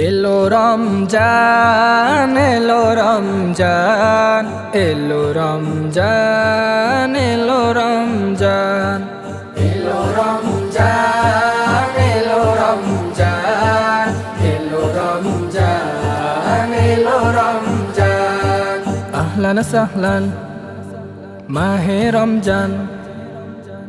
এলো রমজান এলো রমজান এলো রমজান এলো রমজান এলো রমজান এলো রমজান এলো রমজান এলো রমজান আহলান সাহলান মাহে রমজান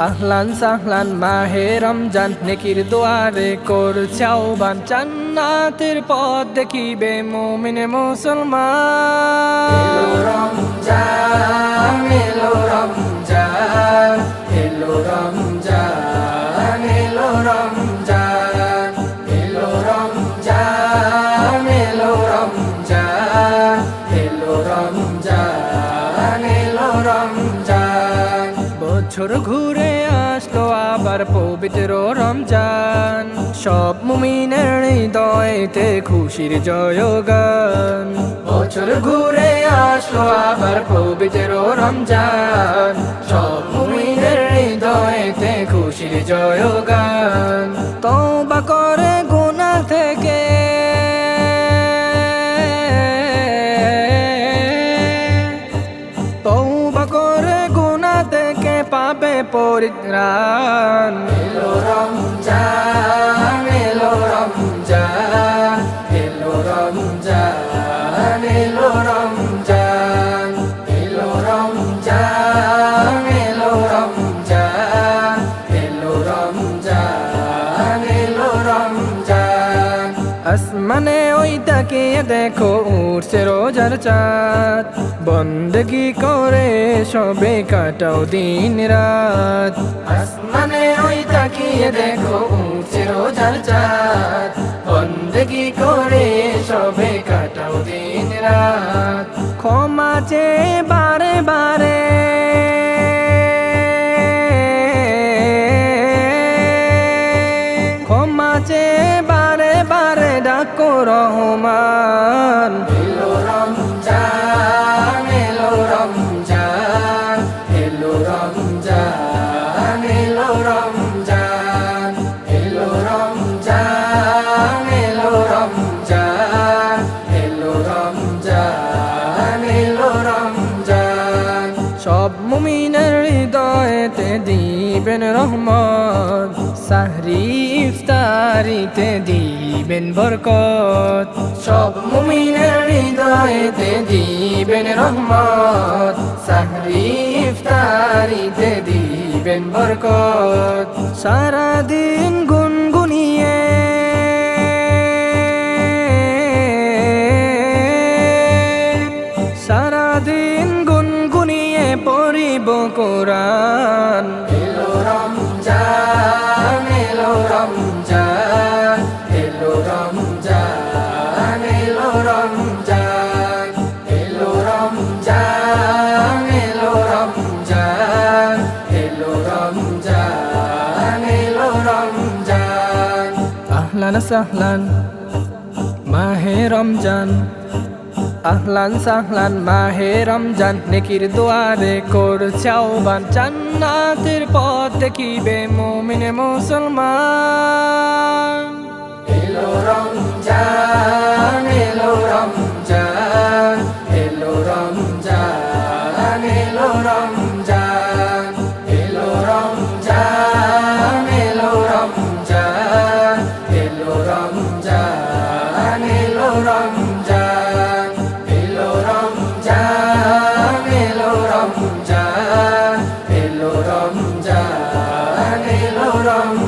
আহলান সাহলান মাহে রমজান নেকির দুয়ারে করছে আহ্বান জান্নাতের পথ দেখিবে মুমিনে মুসলমান এলো রমজান এলো রমজান এলো রমজান এলো রমজান এলো রমজান এলো রমজান এলো রমজান এলো রমজান বছর ঘুরে আসলো আবার পবিত্র রমজান সব মুমিনের হৃদয়েতে খুশির জয়গান বছর ঘুরে আসলো আবার পবিত্র রমজান সব মুমিনের হৃদয়েতে খুশির জয়গান তওবা করে গুনাহ থেকে তওবা করে গুনাহ থেকে পাবে পরিত্রাণ এলো রমজান এলো রমজান এলো রমজান এলো রমজান এলো রমজান এলো রমজান এলো রমজান এলো রমজান আসমানে ওই তাকিয়ে দেখো উঠছে রোজার চাঁদ বন্দগি করে সবে কাটাও দিন রাত আসমানে ওই তাকিয়ে দেখো উঠছে রোজার চাঁদ বন্দগি করে সবে কাটাও দিন রাত ক্ষমা চেয়ে বারে বারে ক্ষমা চেয়ে বারে বারে ডাকো রহমান এলো রমজান এলো রমজান এলো রমজান এলো রমজান এলো রমজান এলো রমজান এলো রমজান এলো রমজান সব মুমিনের হৃদয়েতে দিবেন রহমত সাহরি ইফতারিতে দিবেন বরকত সব মুমিনের হৃদয়েতে দিবেন রহমত সাহরি ইফতারিতে দিবেন বরকত সারাদিন গুনগুনিয়ে সারাদিন গুনগুনিয়ে পড়িব কোরআন এলো রমজান এলো রমজান এলো রমজান এলো রমজান এলো রমজান এলো রমজান এলো রমজান এলো রমজান আহলান সাহলান মাহে রমজান আহলান সাহলান মাহে রমজান নেকির দুয়ারে করছে আহ্বান জান্নাতের পথ দেখিবে মুমিনে মুসলমান এলো রমজান এলো রমজান এলো রমজান এলো রমজান এলো রমজান এলো রমজান এলো রমজান এলো রমজান এলো রমজান এলো রমজান এলো রমজান এলো রমজান